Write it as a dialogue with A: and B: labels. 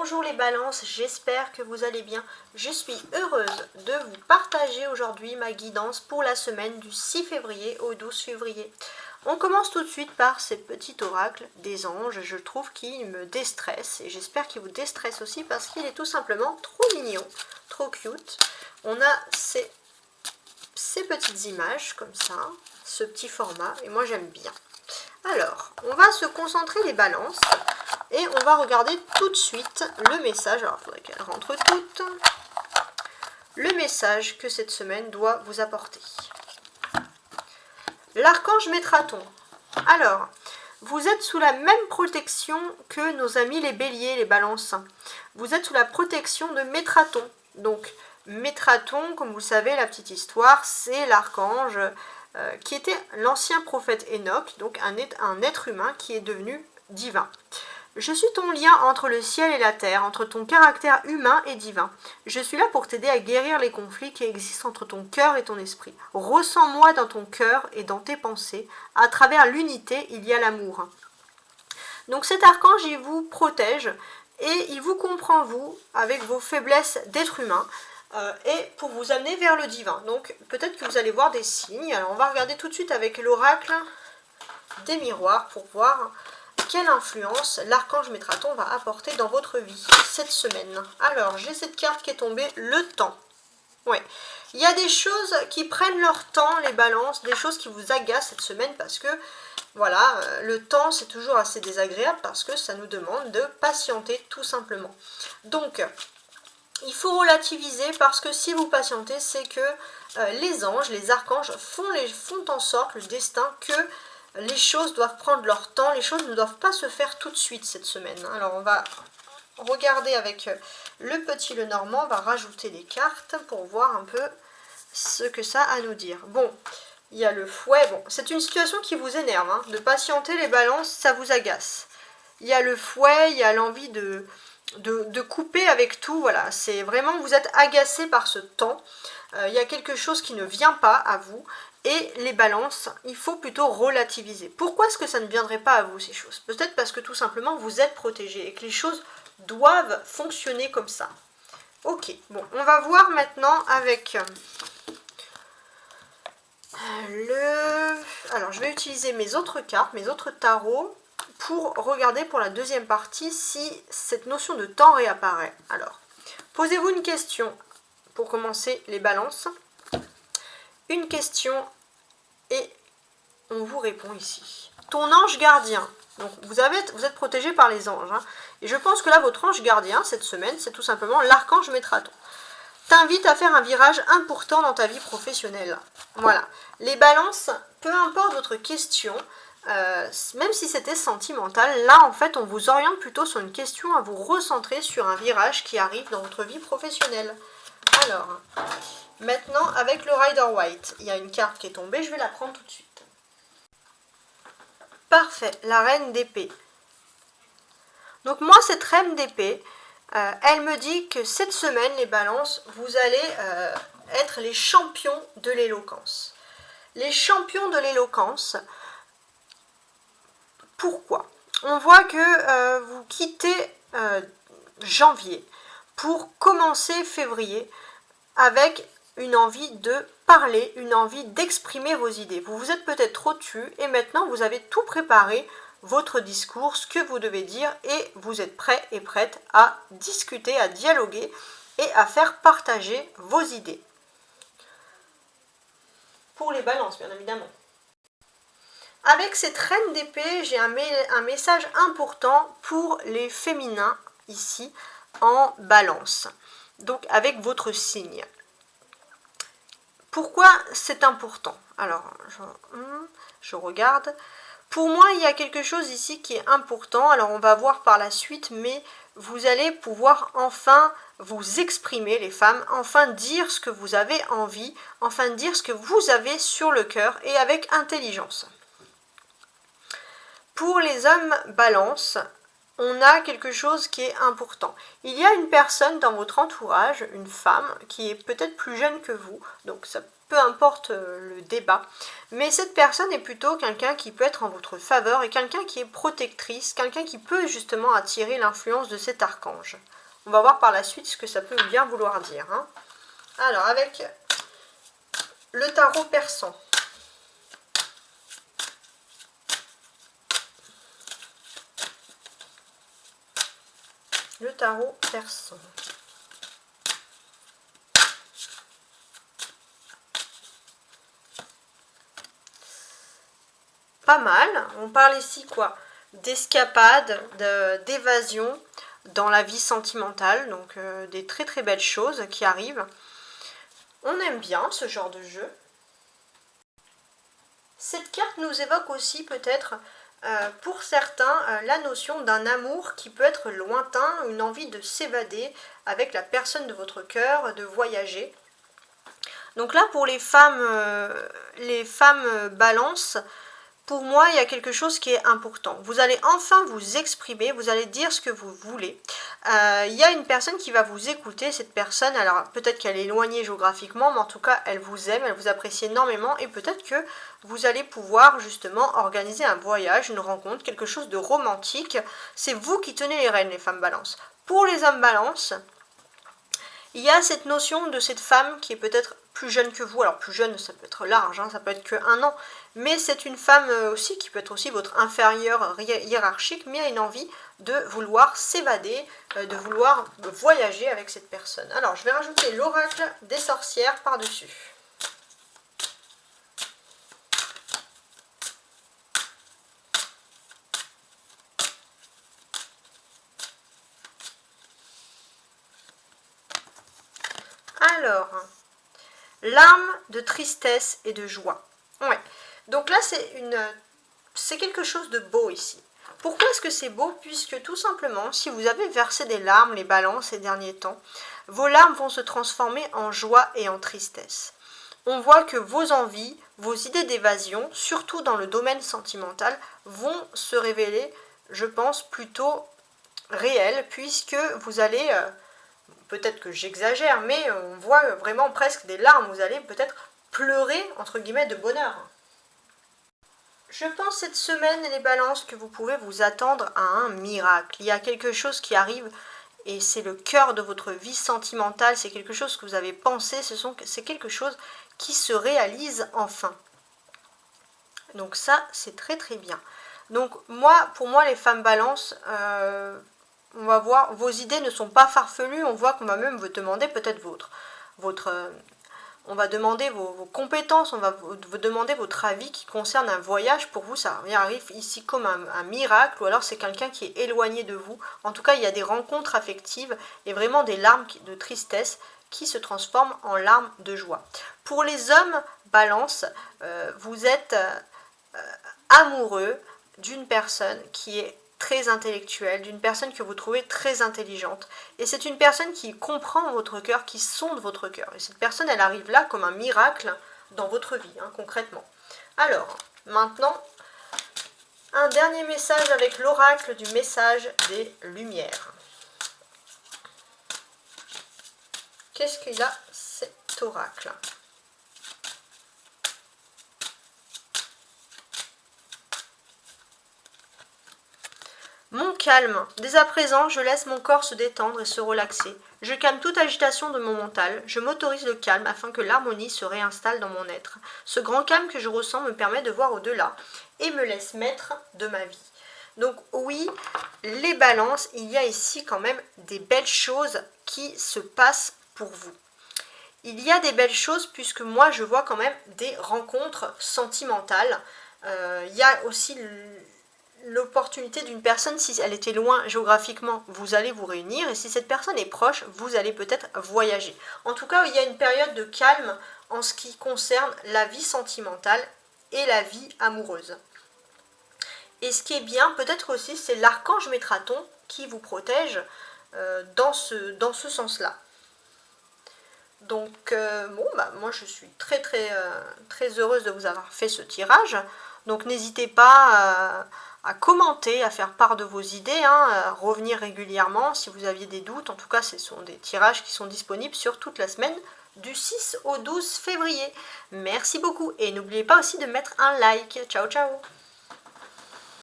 A: Bonjour les balances, j'espère que vous allez bien. Je suis heureuse de vous partager aujourd'hui ma guidance pour la semaine du 6 février au 12 février. On commence tout de suite par ces petits oracles des anges. Je trouve qu'ils me déstressent et j'espère qu'ils vous déstressent aussi parce qu'il est tout simplement trop mignon, trop cute. On a ces petites images comme ça, ce petit format et moi j'aime bien. Alors, on va se concentrer les balances et on va regarder tout de suite le message. Alors, il faudrait qu'elles rentrent toutes. Le message que cette semaine doit vous apporter. L'archange Métraton. Alors, vous êtes sous la même protection que nos amis les béliers, les balances. Vous êtes sous la protection de Métraton. Donc, Métraton, comme vous le savez, la petite histoire, c'est l'archange qui était l'ancien prophète Enoch, donc un être humain qui est devenu divin. Je suis ton lien entre le ciel et la terre, entre ton caractère humain et divin. Je suis là pour t'aider à guérir les conflits qui existent entre ton cœur et ton esprit. Ressens-moi dans ton cœur et dans tes pensées. À travers l'unité, il y a l'amour. Donc cet archange, il vous protège et il vous comprend, vous, avec vos faiblesses d'être humain. Et pour vous amener vers le divin. Donc peut-être que vous allez voir des signes. Alors on va regarder tout de suite avec l'oracle des miroirs pour voir quelle influence l'archange Métraton va apporter dans votre vie cette semaine. Alors j'ai cette carte qui est tombée, le temps. Ouais. Il y a des choses qui prennent leur temps, les balances, des choses qui vous agacent cette semaine parce que voilà, le temps c'est toujours assez désagréable parce que ça nous demande de patienter tout simplement. Donc il faut relativiser parce que si vous patientez, c'est que les anges, les archanges font en sorte le destin que les choses doivent prendre leur temps, les choses ne doivent pas se faire tout de suite cette semaine. Alors on va regarder avec le petit Lenormand, on va rajouter des cartes pour voir un peu ce que ça a à nous dire. Bon, il y a le fouet, bon, c'est une situation qui vous énerve, hein, de patienter les balances, ça vous agace. Il y a le fouet, il y a l'envie de couper avec tout, voilà, c'est vraiment, vous êtes agacé par ce temps, il y a quelque chose qui ne vient pas à vous, et les balances, il faut plutôt relativiser. Pourquoi est-ce que ça ne viendrait pas à vous ces choses? Peut-être parce que tout simplement vous êtes protégé et que les choses doivent fonctionner comme ça. Ok, bon, on va voir maintenant avec alors je vais utiliser mes autres cartes, mes autres tarots, pour regarder pour la deuxième partie si cette notion de temps réapparaît. Alors, posez-vous une question pour commencer les balances. Une question et on vous répond ici. Ton ange gardien. Donc vous êtes protégé par les anges. Hein, et je pense que là, votre ange gardien, cette semaine, c'est tout simplement l'archange Métraton. T'invite à faire un virage important dans ta vie professionnelle. Voilà. Les balances, peu importe votre question, même si c'était sentimental, là en fait on vous oriente plutôt sur une question à vous recentrer sur un virage qui arrive dans votre vie professionnelle. Alors, maintenant avec le Rider White, il y a une carte qui est tombée, je vais la prendre tout de suite. Parfait, la reine d'épée. Donc moi cette reine d'épée, elle me dit que cette semaine les balances, vous allez être les champions de l'éloquence. Les champions de l'éloquence. Pourquoi? On voit que vous quittez janvier pour commencer février avec une envie de parler, une envie d'exprimer vos idées. Vous vous êtes peut-être trop tu et maintenant vous avez tout préparé, votre discours, ce que vous devez dire et vous êtes prêt et prête à discuter, à dialoguer et à faire partager vos idées. Pour les balances, bien évidemment. Avec cette reine d'épée, j'ai un message important pour les féminins ici en balance. Donc avec votre signe. Pourquoi c'est important? Alors, je regarde. Pour moi, il y a quelque chose ici qui est important. Alors, on va voir par la suite, mais vous allez pouvoir enfin vous exprimer, les femmes, enfin dire ce que vous avez envie, enfin dire ce que vous avez sur le cœur et avec intelligence. Pour les hommes balance, on a quelque chose qui est important. Il y a une personne dans votre entourage, une femme, qui est peut-être plus jeune que vous, donc ça peu importe le débat, mais cette personne est plutôt quelqu'un qui peut être en votre faveur et quelqu'un qui est protectrice, quelqu'un qui peut justement attirer l'influence de cet archange. On va voir par la suite ce que ça peut bien vouloir dire. Hein. Alors, avec le tarot persan. Le tarot persan. Pas mal. On parle ici quoi? D'escapade, d'évasion dans la vie sentimentale. Donc des très très belles choses qui arrivent. On aime bien ce genre de jeu. Cette carte nous évoque aussi peut-être pour certains la notion d'un amour qui peut être lointain, une envie de s'évader avec la personne de votre cœur, de voyager. Donc là pour les femmes balance, pour moi, il y a quelque chose qui est important. Vous allez enfin vous exprimer, vous allez dire ce que vous voulez. Il y a une personne qui va vous écouter, cette personne, alors peut-être qu'elle est éloignée géographiquement, mais en tout cas, elle vous aime, elle vous apprécie énormément, et peut-être que vous allez pouvoir justement organiser un voyage, une rencontre, quelque chose de romantique. C'est vous qui tenez les rênes, les femmes balance. Pour les hommes balance, il y a cette notion de cette femme qui est peut-être plus jeune que vous. Alors plus jeune, ça peut être large, hein, ça peut être que 1 an. Mais c'est une femme aussi qui peut être aussi votre inférieure hiérarchique, mais a une envie de vouloir s'évader, de vouloir voyager avec cette personne. Alors je vais rajouter l'oracle des sorcières par-dessus. Alors, larmes de tristesse et de joie. Ouais. Donc là, c'est quelque chose de beau ici. Pourquoi est-ce que c'est beau? Puisque tout simplement, si vous avez versé des larmes, les balances ces derniers temps, vos larmes vont se transformer en joie et en tristesse. On voit que vos envies, vos idées d'évasion, surtout dans le domaine sentimental, vont se révéler, je pense, plutôt réelles, puisque vous allez... peut-être que j'exagère, mais on voit vraiment presque des larmes. Vous allez peut-être pleurer, entre guillemets, de bonheur. Je pense cette semaine, les balances, que vous pouvez vous attendre à un miracle. Il y a quelque chose qui arrive et c'est le cœur de votre vie sentimentale. C'est quelque chose que vous avez pensé, c'est quelque chose qui se réalise enfin. Donc ça, c'est très très bien. Donc pour moi, les femmes balances... on va voir, vos idées ne sont pas farfelues, on voit qu'on va même vous demander peut-être on va demander vos compétences, on va vous demander votre avis qui concerne un voyage. Pour vous, ça arrive ici comme un miracle, ou alors c'est quelqu'un qui est éloigné de vous. En tout cas, il y a des rencontres affectives et vraiment des larmes de tristesse qui se transforment en larmes de joie. Pour les hommes balance, vous êtes amoureux d'une personne qui est très intellectuelle, d'une personne que vous trouvez très intelligente. Et c'est une personne qui comprend votre cœur, qui sonde votre cœur. Et cette personne, elle arrive là comme un miracle dans votre vie, hein, concrètement. Alors, maintenant, un dernier message avec l'oracle du message des Lumières. Qu'est-ce qu'il a, cet oracle ? Mon calme. Dès à présent, je laisse mon corps se détendre et se relaxer. Je calme toute agitation de mon mental. Je m'autorise le calme afin que l'harmonie se réinstalle dans mon être. Ce grand calme que je ressens me permet de voir au-delà et me laisse maître de ma vie. Donc oui, les balances, il y a ici quand même des belles choses qui se passent pour vous. Il y a des belles choses puisque moi je vois quand même des rencontres sentimentales. Il y a aussi l'opportunité d'une personne, si elle était loin géographiquement, vous allez vous réunir, et si cette personne est proche, vous allez peut-être voyager. En tout cas, il y a une période de calme en ce qui concerne la vie sentimentale et la vie amoureuse. Et ce qui est bien, peut-être aussi, c'est l'archange Métraton qui vous protège dans ce sens-là. Donc, moi je suis très heureuse de vous avoir fait ce tirage. Donc n'hésitez pas à commenter, à faire part de vos idées, hein, à revenir régulièrement si vous aviez des doutes. En tout cas, ce sont des tirages qui sont disponibles sur toute la semaine du 6 au 12 février. Merci beaucoup et n'oubliez pas aussi de mettre un like. Ciao ciao.